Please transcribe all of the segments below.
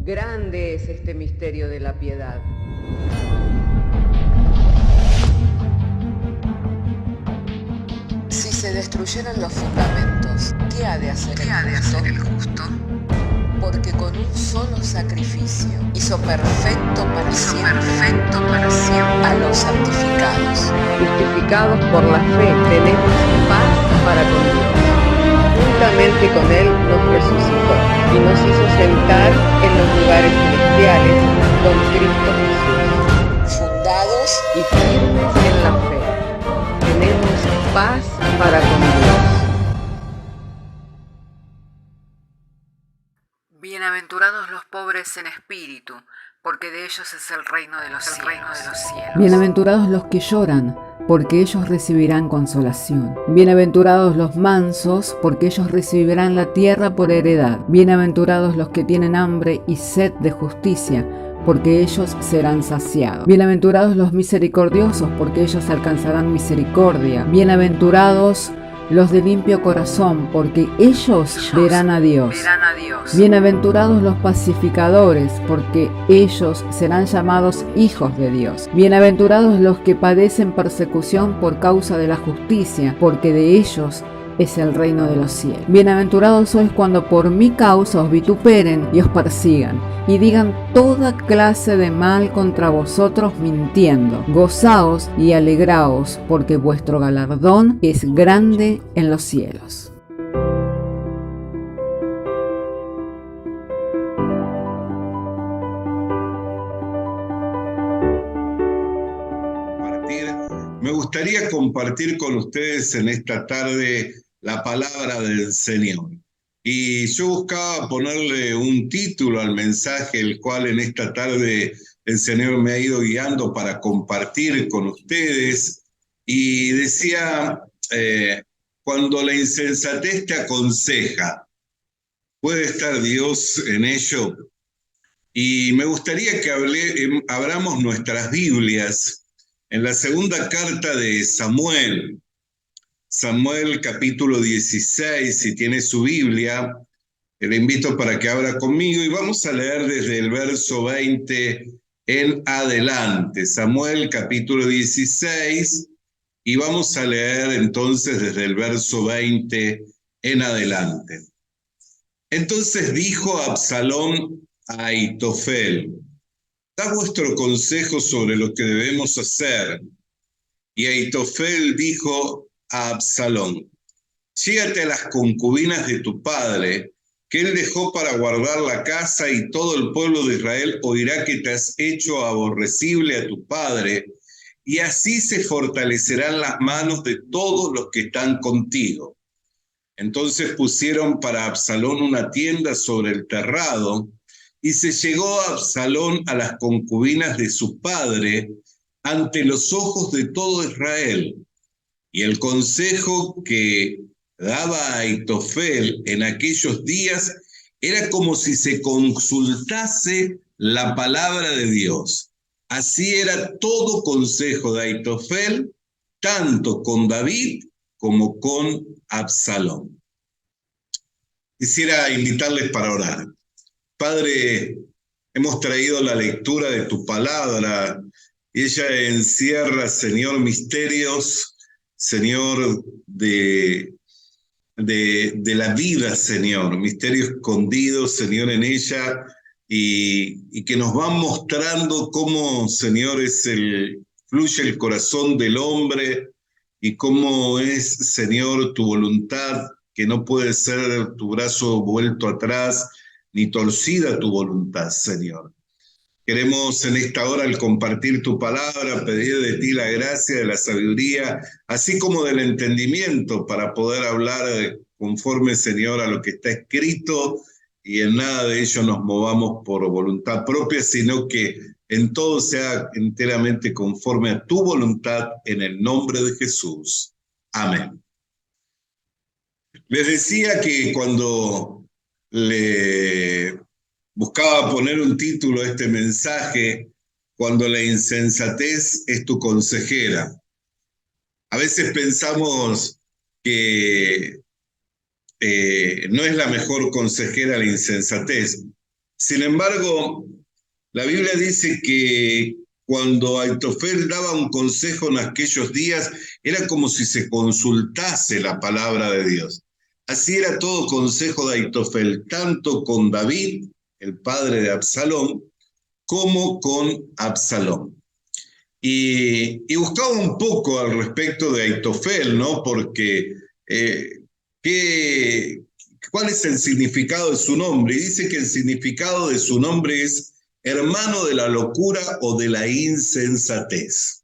Grande es este misterio de la piedad. Si se destruyeran los fundamentos, ¿qué ha de hacer el justo? Porque con un solo sacrificio hizo perfecto para siempre a los santificados. Justificados por la fe, tenemos paz para con Dios. Juntamente con Él nos resucitó y nos hizo sentar en los lugares celestiales con Cristo Jesús. Fundados Y firmes en la fe, tenemos paz para con Dios. Bienaventurados los pobres en espíritu, porque de ellos es el reino de los cielos. Bienaventurados los que lloran, porque ellos recibirán consolación. Bienaventurados los mansos, porque ellos recibirán la tierra por heredad. Bienaventurados los que tienen hambre y sed de justicia, porque ellos serán saciados. Bienaventurados los misericordiosos, porque ellos alcanzarán misericordia. Bienaventurados los de limpio corazón, porque ellos verán a Dios. Bienaventurados los pacificadores, porque ellos serán llamados hijos de Dios. Bienaventurados los que padecen persecución por causa de la justicia, porque de ellos es el reino de los cielos. Bienaventurados sois cuando por mi causa os vituperen y os persigan, y digan toda clase de mal contra vosotros mintiendo. Gozaos y alegraos, porque vuestro galardón es grande en los cielos. Me gustaría compartir con ustedes en esta tarde la palabra del Señor. Y yo buscaba ponerle un título al mensaje, el cual en esta tarde el Señor me ha ido guiando para compartir con ustedes. Y decía, cuando la insensatez te aconseja, ¿puede estar Dios en ello? Y me gustaría que abramos nuestras Biblias en la segunda carta de Samuel, capítulo 16, si tiene su Biblia, le invito para que abra conmigo y vamos a leer desde el verso 20 en adelante. Samuel, capítulo 16, y vamos a leer entonces desde el verso 20 en adelante. Entonces dijo Absalón a Ahitofel: da vuestro consejo sobre lo que debemos hacer. Y Ahitofel dijo a Absalón: llégate a las concubinas de tu padre, que él dejó para guardar la casa, y todo el pueblo de Israel oirá que te has hecho aborrecible a tu padre, y así se fortalecerán las manos de todos los que están contigo. Entonces pusieron para Absalón una tienda sobre el terrado, y se llegó a Absalón a las concubinas de su padre ante los ojos de todo Israel. Y el consejo que daba Ahitofel en aquellos días era como si se consultase la palabra de Dios. Así era todo consejo de Ahitofel, tanto con David como con Absalón. Quisiera invitarles para orar. Padre, hemos traído la lectura de tu palabra y ella encierra, Señor, misterios, Señor, de la vida, Señor, misterios escondidos, Señor, en ella y que nos van mostrando cómo, Señor, fluye el corazón del hombre y cómo es, Señor, tu voluntad, que no puede ser tu brazo vuelto atrás, ni torcida tu voluntad, Señor. Queremos en esta hora, al compartir tu palabra, pedir de ti la gracia, de la sabiduría, así como del entendimiento para poder hablar conforme, Señor, a lo que está escrito, y en nada de ello nos movamos por voluntad propia, sino que en todo sea enteramente conforme a tu voluntad, en el nombre de Jesús. Amén. Les decía que cuando le buscaba poner un título a este mensaje, cuando la insensatez es tu consejera. A veces pensamos que no es la mejor consejera la insensatez, Sin embargo, la Biblia dice que cuando Aitofel daba un consejo en aquellos días, era como si se consultase la palabra de Dios. Así era todo consejo de Aitofel, tanto con David, el padre de Absalón, como con Absalón. Y buscaba un poco al respecto de Aitofel, ¿no? Porque ¿cuál es el significado de su nombre? Y dice que el significado de su nombre es hermano de la locura o de la insensatez.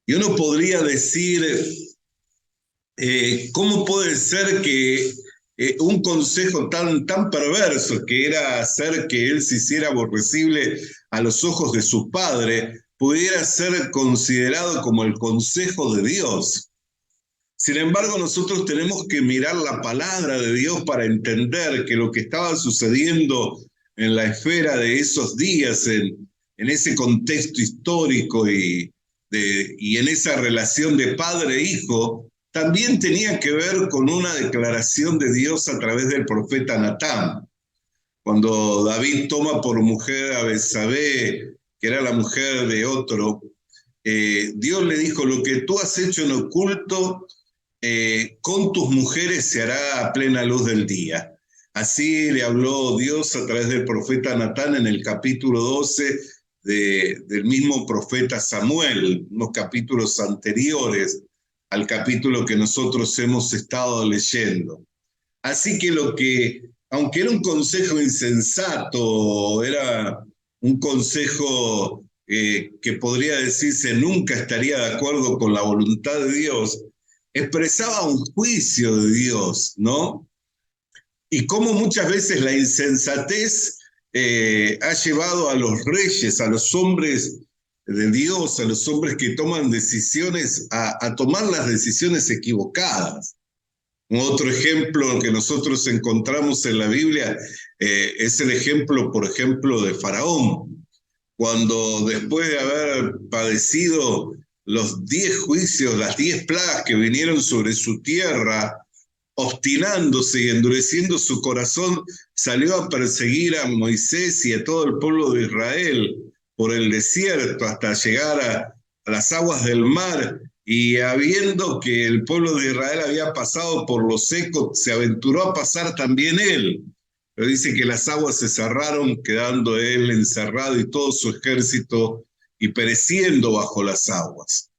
Y uno podría decir, ¿cómo puede ser que un consejo tan perverso, que era hacer que él se hiciera aborrecible a los ojos de su padre, pudiera ser considerado como el consejo de Dios? Sin embargo, nosotros tenemos que mirar la palabra de Dios para entender que lo que estaba sucediendo en la esfera de esos días, en ese contexto histórico y en esa relación de padre e hijo, también tenía que ver con una declaración de Dios a través del profeta Natán. Cuando David toma por mujer a Betsabé, que era la mujer de otro, Dios le dijo: lo que tú has hecho en oculto, con tus mujeres se hará a plena luz del día. Así le habló Dios a través del profeta Natán en el capítulo 12 del mismo profeta Samuel, unos capítulos anteriores al capítulo que nosotros hemos estado leyendo. Así que aunque era un consejo insensato, era un consejo que podría decirse nunca estaría de acuerdo con la voluntad de Dios, expresaba un juicio de Dios, ¿no? Y cómo muchas veces la insensatez ha llevado a los reyes, a los hombres de Dios, a los hombres que toman decisiones, a tomar las decisiones equivocadas. Otro ejemplo que nosotros encontramos en la Biblia es el ejemplo, por ejemplo, de Faraón, cuando después de haber padecido los 10 juicios, las 10 plagas que vinieron sobre su tierra, obstinándose y endureciendo su corazón, salió a perseguir a Moisés y a todo el pueblo de Israel por el desierto hasta llegar a las aguas del mar, y habiendo que el pueblo de Israel había pasado por lo seco, se aventuró a pasar también él. Pero dice que las aguas se cerraron, quedando él encerrado y todo su ejército y pereciendo bajo las aguas.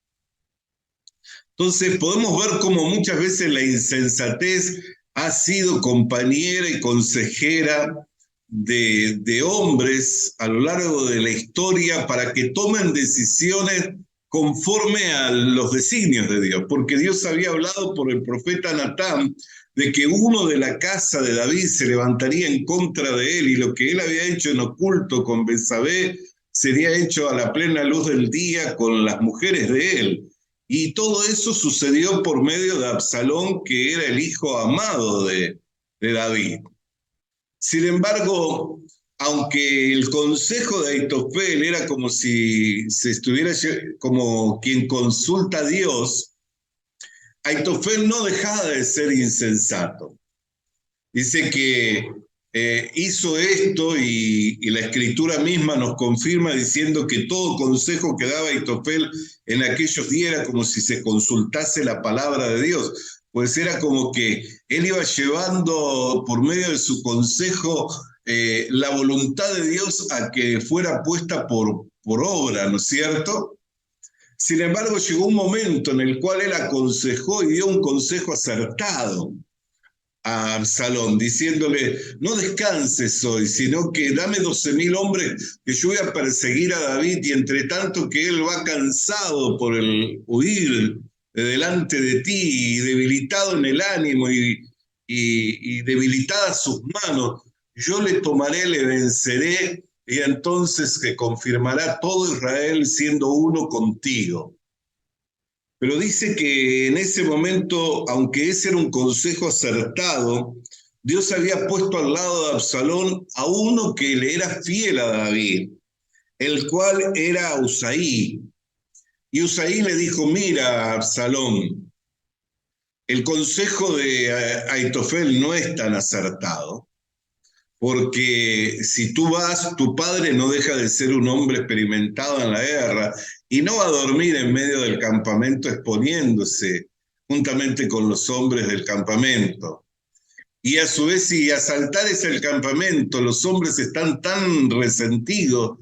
Entonces podemos ver cómo muchas veces la insensatez ha sido compañera y consejera de hombres a lo largo de la historia para que tomen decisiones conforme a los designios de Dios, porque Dios había hablado por el profeta Natán de que uno de la casa de David se levantaría en contra de él, y lo que él había hecho en oculto con Betsabé sería hecho a la plena luz del día con las mujeres de él. Y todo eso sucedió por medio de Absalón, que era el hijo amado de David. Sin embargo, aunque el consejo de Aitofel era como si se estuviera como quien consulta a Dios, Aitofel no dejaba de ser insensato. Dice que hizo esto y la escritura misma nos confirma diciendo que todo consejo que daba Aitofel en aquellos días era como si se consultase la palabra de Dios. Pues era como que él iba llevando por medio de su consejo la voluntad de Dios a que fuera puesta por obra, ¿no es cierto? Sin embargo, llegó un momento en el cual él aconsejó y dio un consejo acertado a Absalón, diciéndole: no descanses hoy, sino que dame 12.000 hombres, que yo voy a perseguir a David, y entre tanto que él va cansado por el huir de delante de ti y debilitado en el ánimo y debilitadas sus manos, yo le tomaré, le venceré, y entonces que confirmará todo Israel siendo uno contigo. Pero dice que en ese momento, aunque ese era un consejo acertado, Dios había puesto al lado de Absalón a uno que le era fiel a David, el cual era Usaí. Y Usaí le dijo: mira, Absalón, el consejo de Aitofel no es tan acertado, porque si tú vas, tu padre no deja de ser un hombre experimentado en la guerra y no va a dormir en medio del campamento exponiéndose juntamente con los hombres del campamento. Y a su vez, si asaltar es el campamento, los hombres están tan resentidos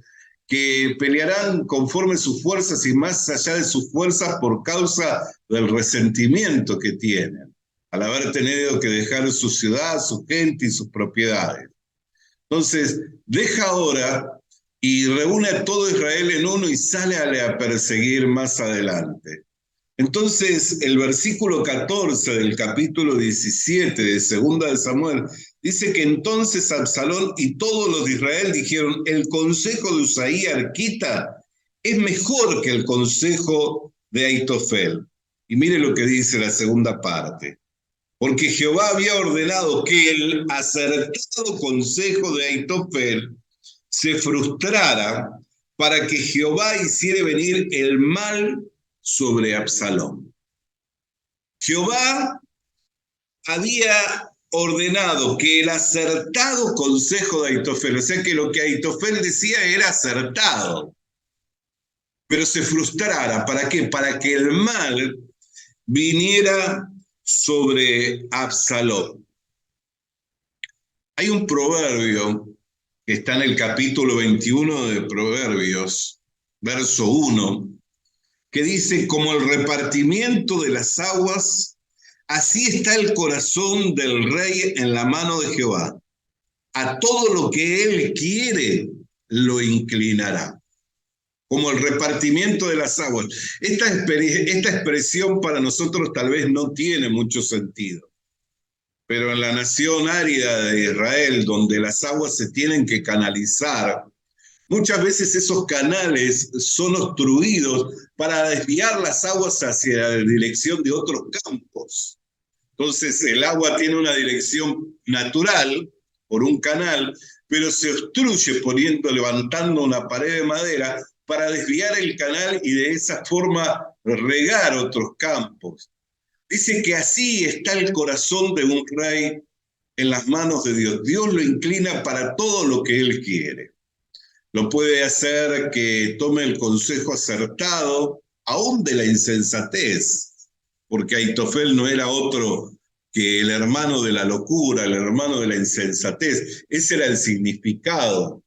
que pelearán conforme sus fuerzas y más allá de sus fuerzas por causa del resentimiento que tienen, al haber tenido que dejar su ciudad, su gente y sus propiedades. Entonces, deja ahora y reúne a todo Israel en uno y sale a perseguir más adelante. Entonces, el versículo 14 del capítulo 17 de Segunda de Samuel dice que entonces Absalón y todos los de Israel dijeron: el consejo de Usaí arquita es mejor que el consejo de Ahitofel. Y mire lo que dice la segunda parte. Porque Jehová había ordenado que el acertado consejo de Ahitofel se frustrara para que Jehová hiciera venir el mal sobre Absalón. Jehová había ordenado que el acertado consejo de Ahitofel, o sea que lo que Ahitofel decía era acertado, pero se frustrara. ¿Para qué? Para que el mal viniera sobre Absalón. Hay un proverbio que está en el capítulo 21 de Proverbios, verso 1, que dice: como el repartimiento de las aguas, así está el corazón del rey en la mano de Jehová. A todo lo que él quiere, lo inclinará. Como el repartimiento de las aguas. Esta expresión para nosotros tal vez no tiene mucho sentido. Pero en la nación árida de Israel, donde las aguas se tienen que canalizar, muchas veces esos canales son obstruidos para desviar las aguas hacia la dirección de otros campos. Entonces el agua tiene una dirección natural por un canal, pero se obstruye levantando una pared de madera para desviar el canal y de esa forma regar otros campos. Dice que así está el corazón de un rey en las manos de Dios. Dios lo inclina para todo lo que él quiere. Lo puede hacer que tome el consejo acertado, aún de la insensatez, porque Ahitofel no era otro que el hermano de la locura, el hermano de la insensatez. Ese era el significado.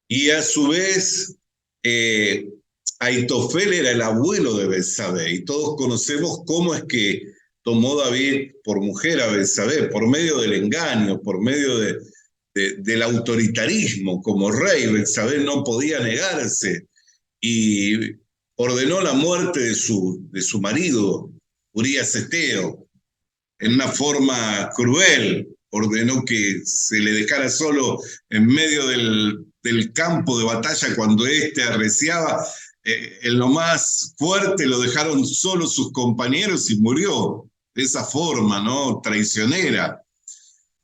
Y a su vez, Ahitofel era el abuelo de Betsabé, y todos conocemos cómo es que tomó David por mujer a Betsabé, por medio del engaño, por medio del autoritarismo como rey. Betsabé no podía negarse y ordenó la muerte de su marido, Urías Eteo, en una forma cruel. Ordenó que se le dejara solo en medio del campo de batalla cuando éste arreciaba. En lo más fuerte lo dejaron solo sus compañeros y murió de esa forma, ¿no? Traicionera.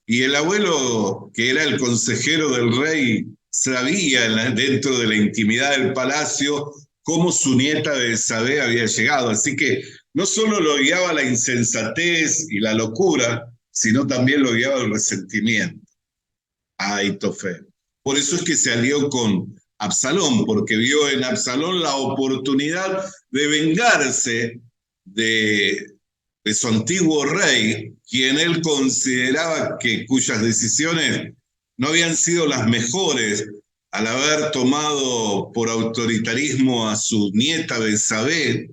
Y el abuelo, que era el consejero del rey, sabía dentro de la intimidad del palacio cómo su nieta Betsabé había llegado. Así que no solo lo guiaba la insensatez y la locura, sino también lo guiaba el resentimiento a Ahitofel. Por eso es que se alió con Absalón, porque vio en Absalón la oportunidad de vengarse de su antiguo rey, quien él consideraba cuyas decisiones no habían sido las mejores al haber tomado por autoritarismo a su nieta Betsabé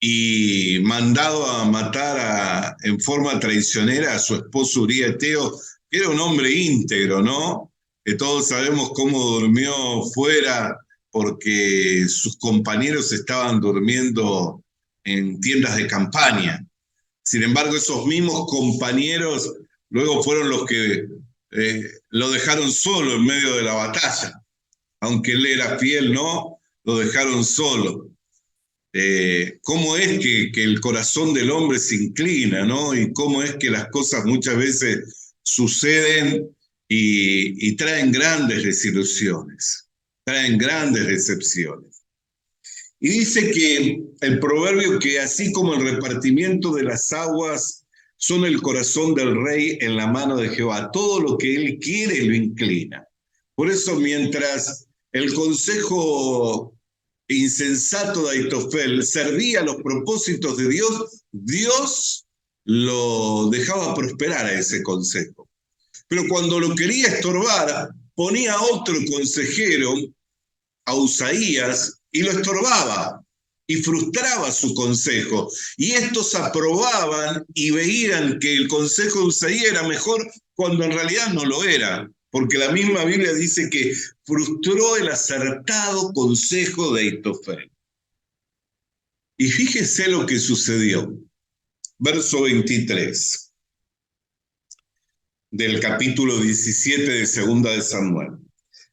y mandado a matar en forma traicionera a su esposo Uría Eteo, que era un hombre íntegro, ¿no? Que todos sabemos cómo durmió fuera porque sus compañeros estaban durmiendo en tiendas de campaña. Sin embargo, esos mismos compañeros luego fueron los que lo dejaron solo en medio de la batalla. Aunque él era fiel, ¿no? Lo dejaron solo. Cómo es que el corazón del hombre se inclina, ¿no? Y cómo es que las cosas muchas veces suceden y traen grandes desilusiones, traen grandes decepciones. Y dice que el proverbio que así como el repartimiento de las aguas son el corazón del rey en la mano de Jehová. Todo lo que él quiere lo inclina. Por eso, mientras el consejo insensato de Ahitofel servía los propósitos de Dios, Dios lo dejaba prosperar a ese consejo. Pero cuando lo quería estorbar, ponía a otro consejero, a Usaías, y lo estorbaba y frustraba su consejo. Y estos aprobaban y veían que el consejo de Usaías era mejor cuando en realidad no lo era, porque la misma Biblia dice que frustró el acertado consejo de Ahitofel. Y fíjese lo que sucedió. Verso 23 del capítulo 17 de Segunda de Samuel.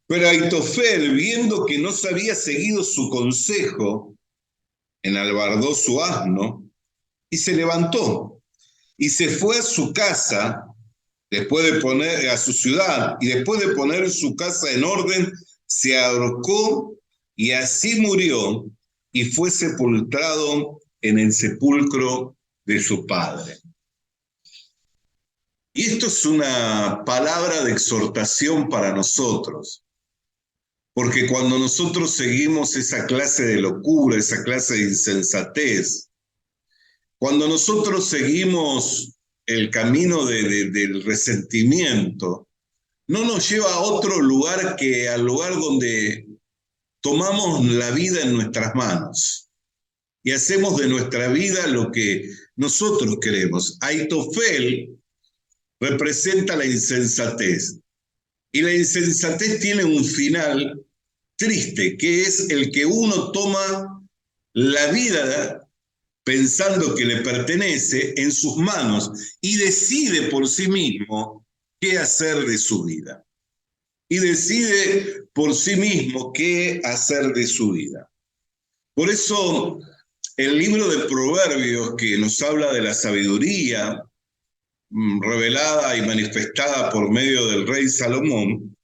Pero Ahitofel, viendo que no se había seguido su consejo, enalbardó su asno y se levantó y se fue a su casa, después de poner a su ciudad, y después de poner su casa en orden, se ahorcó y así murió y fue sepultado en el sepulcro de su padre. Y esto es una palabra de exhortación para nosotros, porque cuando nosotros seguimos esa clase de locura, esa clase de insensatez, cuando nosotros seguimos el camino del resentimiento, no nos lleva a otro lugar que al lugar donde tomamos la vida en nuestras manos y hacemos de nuestra vida lo que nosotros queremos. Ahitofel representa la insensatez, y la insensatez tiene un final triste, que es el que uno toma la vida pensando que le pertenece en sus manos y decide por sí mismo qué hacer de su vida. Y decide por sí mismo qué hacer de su vida. Por eso el libro de Proverbios, que nos habla de la sabiduría revelada y manifestada por medio del rey Salomón,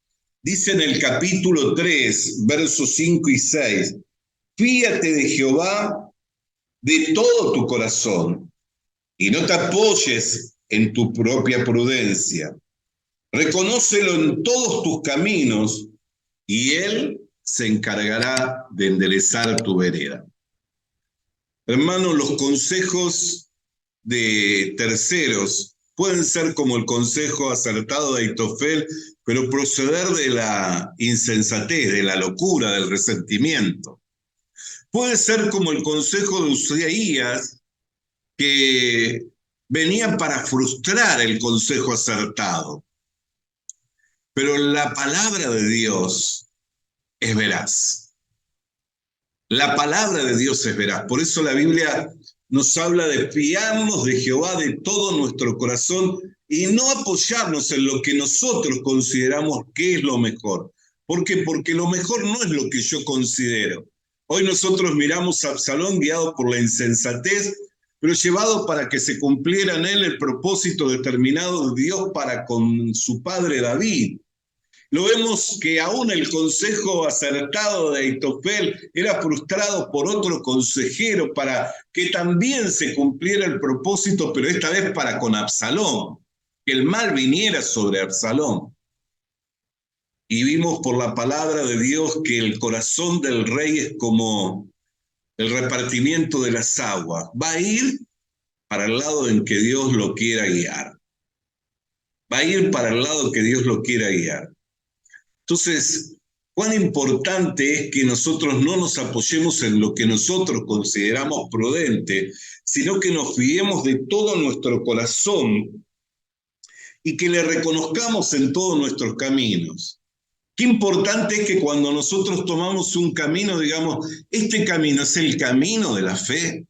dice en el capítulo 3, versos 5 y 6, fíate de Jehová de todo tu corazón y no te apoyes en tu propia prudencia. Reconócelo en todos tus caminos y él se encargará de enderezar tu vereda. Hermanos, los consejos de terceros pueden ser como el consejo acertado de Ahitofel, pero proceder de la insensatez, de la locura, del resentimiento. Puede ser como el consejo de Usaías, que venía para frustrar el consejo acertado. Pero la palabra de Dios es veraz. La palabra de Dios es veraz. Por eso la Biblia nos habla de fiarnos de Jehová de todo nuestro corazón y no apoyarnos en lo que nosotros consideramos que es lo mejor. ¿Por qué? Porque lo mejor no es lo que yo considero. Hoy nosotros miramos a Absalón guiado por la insensatez, pero llevado para que se cumpliera en él el propósito determinado de Dios para con su padre David. Lo vemos que aún el consejo acertado de Ahitofel era frustrado por otro consejero para que también se cumpliera el propósito, pero esta vez para con Absalón, que el mal viniera sobre Absalón. Y vimos por la palabra de Dios que el corazón del rey es como el repartimiento de las aguas. Va a ir para el lado en que Dios lo quiera guiar. Va a ir para el lado que Dios lo quiera guiar. Entonces, cuán importante es que nosotros no nos apoyemos en lo que nosotros consideramos prudente, sino que nos fiemos de todo nuestro corazón y que le reconozcamos en todos nuestros caminos. Qué importante es que cuando nosotros tomamos un camino, digamos, este camino es el camino de la fe.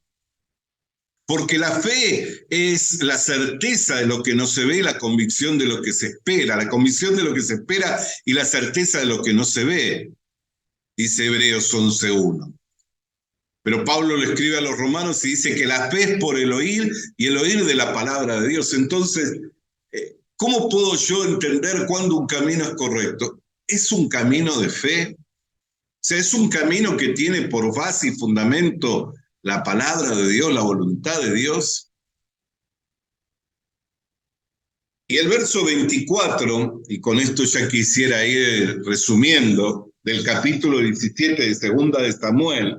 Porque la fe es la certeza de lo que no se ve, la convicción de lo que se espera, la convicción de lo que se espera y la certeza de lo que no se ve, dice Hebreos 11:1. Pero Pablo le escribe a los romanos y dice que la fe es por el oír y el oír de la palabra de Dios. Entonces, ¿cómo puedo yo entender cuándo un camino es correcto? ¿Es un camino de fe? O sea, ¿es un camino que tiene por base y fundamento la palabra de Dios, la voluntad de Dios? Y el verso 24, y con esto ya quisiera ir resumiendo, del capítulo 17 de Segunda de Samuel,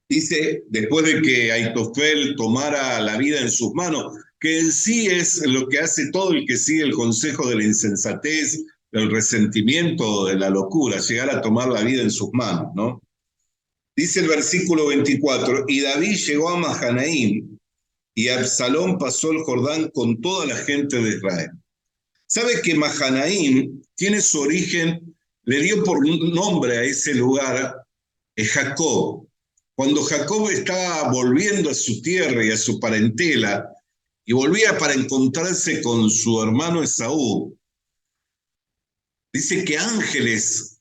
dice, después de que Aitofel tomara la vida en sus manos, que en sí es lo que hace todo el que sigue el consejo de la insensatez, del resentimiento, de la locura, llegar a tomar la vida en sus manos, ¿no? Dice el versículo 24, y David llegó a Mahanaim, y Absalón pasó el Jordán con toda la gente de Israel. ¿Sabe que Mahanaim tiene su origen, le dio por nombre a ese lugar Jacob? Cuando Jacob estaba volviendo a su tierra y a su parentela, y volvía para encontrarse con su hermano Esaú, dice que ángeles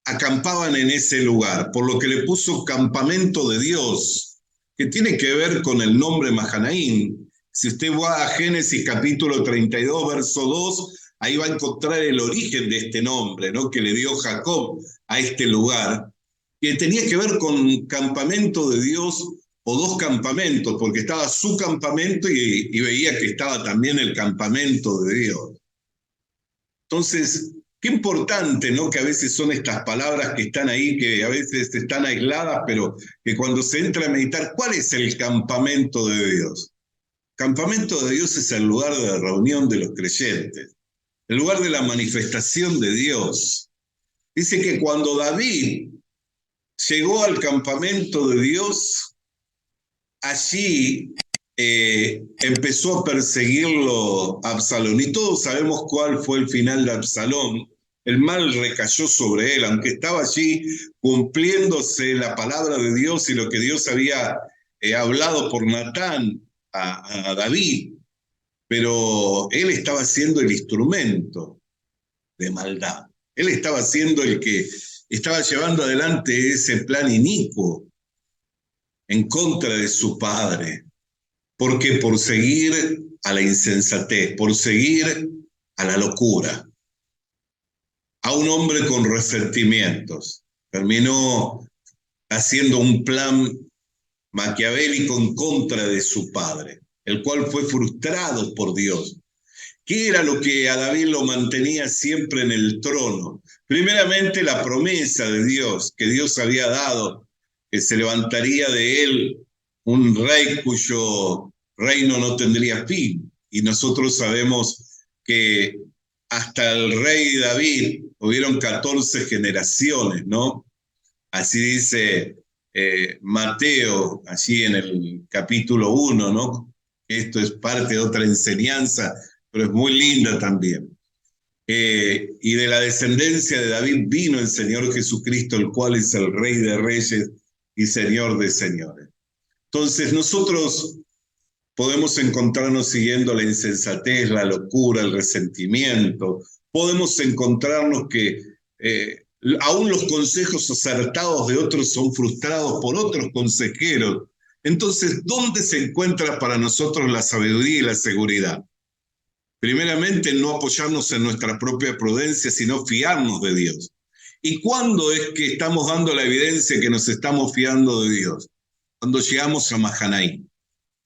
acampaban en ese lugar, por lo que le puso campamento de Dios, que tiene que ver con el nombre Mahanaim. Si usted va a Génesis capítulo 32, verso 2, ahí va a encontrar el origen de este nombre, ¿no?, que le dio Jacob a este lugar, que tenía que ver con campamento de Dios, o dos campamentos, porque estaba su campamento y veía que estaba también el campamento de Dios. Entonces, qué importante, ¿no?, que a veces son estas palabras que están ahí, que a veces están aisladas, pero que cuando se entra a meditar, ¿cuál es el campamento de Dios? El campamento de Dios es el lugar de reunión de los creyentes, el lugar de la manifestación de Dios. Dice que cuando David llegó al campamento de Dios, allí empezó a perseguirlo Absalón. Y todos sabemos cuál fue el final de Absalón. El mal recayó sobre él, aunque estaba allí cumpliéndose la palabra de Dios y lo que Dios había hablado por Natán a David. Pero él estaba siendo el instrumento de maldad. Él estaba siendo el que estaba llevando adelante ese plan inicuo en contra de su padre. Porque por seguir a la insensatez, por seguir a la locura, a un hombre con resentimientos, terminó haciendo un plan maquiavélico en contra de su padre, el cual fue frustrado por Dios. ¿Qué era lo que a David lo mantenía siempre en el trono? Primeramente, la promesa de Dios, que Dios había dado, que se levantaría de él un rey cuyo reino no tendría fin. Y nosotros sabemos que hasta el rey David hubieron 14 generaciones, ¿no? Así dice Mateo, allí en el capítulo 1, ¿no? Esto es parte de otra enseñanza, pero es muy linda también. Y de la descendencia de David vino el Señor Jesucristo, el cual es el Rey de Reyes y Señor de Señores. Entonces nosotros podemos encontrarnos siguiendo la insensatez, la locura, el resentimiento. Podemos encontrarnos que aún los consejos acertados de otros son frustrados por otros consejeros. Entonces, ¿dónde se encuentra para nosotros la sabiduría y la seguridad? Primeramente, no apoyarnos en nuestra propia prudencia, sino fiarnos de Dios. ¿Y cuándo es que estamos dando la evidencia que nos estamos fiando de Dios? Cuando llegamos a Mahanaim,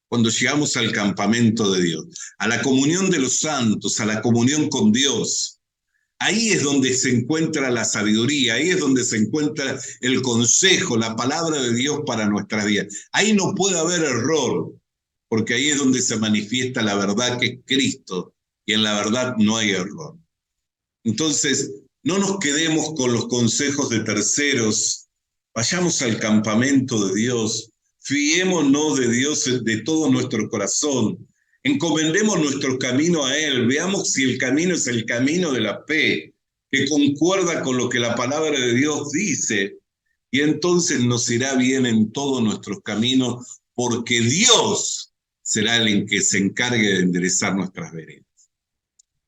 cuando llegamos al campamento de Dios, a la comunión de los santos, a la comunión con Dios. Ahí es donde se encuentra la sabiduría, ahí es donde se encuentra el consejo, la palabra de Dios para nuestras vidas. Ahí no puede haber error, porque ahí es donde se manifiesta la verdad, que es Cristo, y en la verdad no hay error. Entonces, no nos quedemos con los consejos de terceros, vayamos al campamento de Dios, fiémonos de Dios de todo nuestro corazón, encomendemos nuestro camino a Él, veamos si el camino es el camino de la fe, que concuerda con lo que la palabra de Dios dice, y entonces nos irá bien en todos nuestros caminos, porque Dios será el que se encargue de enderezar nuestras veredas.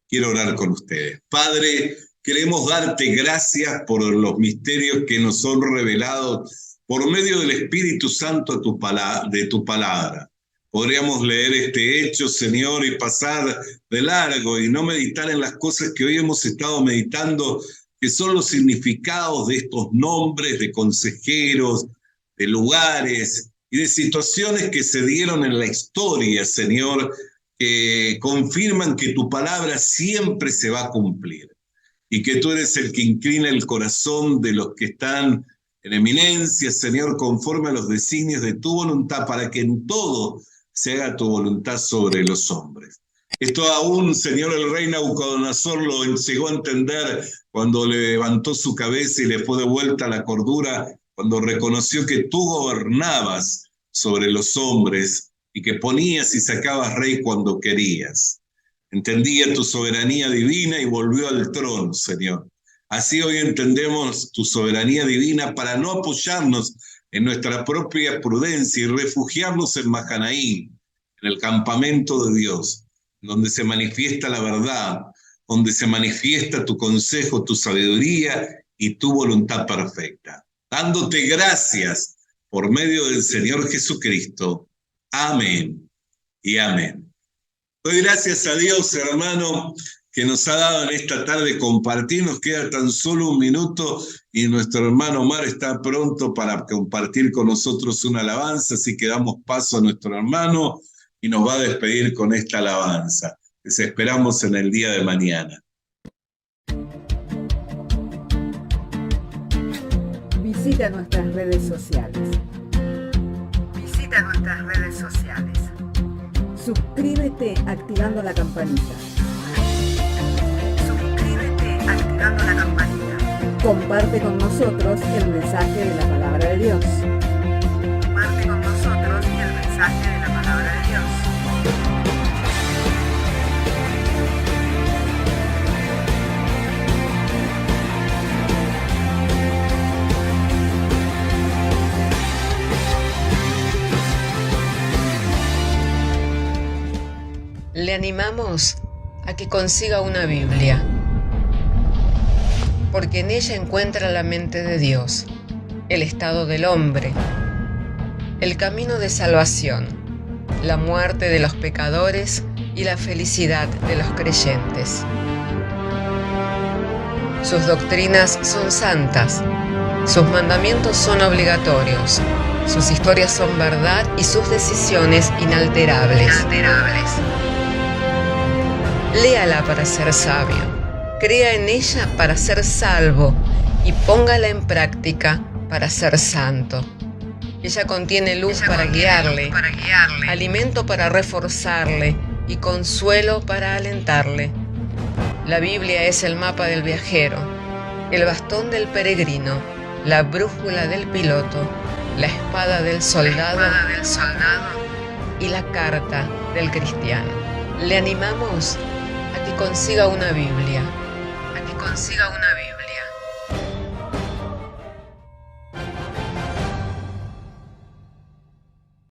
Quiero orar con ustedes. Padre, queremos darte gracias por los misterios que nos son revelados por medio del Espíritu Santo de tu palabra. Podríamos leer este hecho, Señor, y pasar de largo y no meditar en las cosas que hoy hemos estado meditando, que son los significados de estos nombres de consejeros, de lugares y de situaciones que se dieron en la historia, Señor, que confirman que tu palabra siempre se va a cumplir y que tú eres el que inclina el corazón de los que están en eminencia, Señor, conforme a los designios de tu voluntad, para que en todo se haga tu voluntad sobre los hombres. Esto aún, Señor, el rey Nabucodonosor lo llegó a entender cuando levantó su cabeza y le fue devuelta la cordura, cuando reconoció que tú gobernabas sobre los hombres y que ponías y sacabas rey cuando querías. Entendía tu soberanía divina y volvió al trono, Señor. Así hoy entendemos tu soberanía divina para no apoyarnos en nuestra propia prudencia y refugiarnos en Mahanaim, en el campamento de Dios, donde se manifiesta la verdad, donde se manifiesta tu consejo, tu sabiduría y tu voluntad perfecta. Dándote gracias por medio del Señor Jesucristo. Amén y amén. Doy gracias a Dios, hermano, que nos ha dado en esta tarde compartir. Nos queda tan solo un minuto y nuestro hermano Omar está pronto para compartir con nosotros una alabanza, así que damos paso a nuestro hermano y nos va a despedir con esta alabanza. Les esperamos en el día de mañana. Visita nuestras redes sociales. Visita nuestras redes sociales. Suscríbete activando la campanita. Suscríbete activando la campanita. Comparte con nosotros el mensaje de la palabra de Dios. Comparte con nosotros el mensaje de la palabra de Dios. Le animamos a que consiga una Biblia, porque en ella encuentra la mente de Dios, el estado del hombre, el camino de salvación, la muerte de los pecadores y la felicidad de los creyentes. Sus doctrinas son santas, sus mandamientos son obligatorios, sus historias son verdad y sus decisiones inalterables. Léala para ser sabio, crea en ella para ser salvo y póngala en práctica para ser santo. Ella contiene luz para guiarle, alimento para reforzarle y consuelo para alentarle. La Biblia es el mapa del viajero, el bastón del peregrino, la brújula del piloto, la espada del soldado y la carta del cristiano. Le animamos a que consiga una Biblia,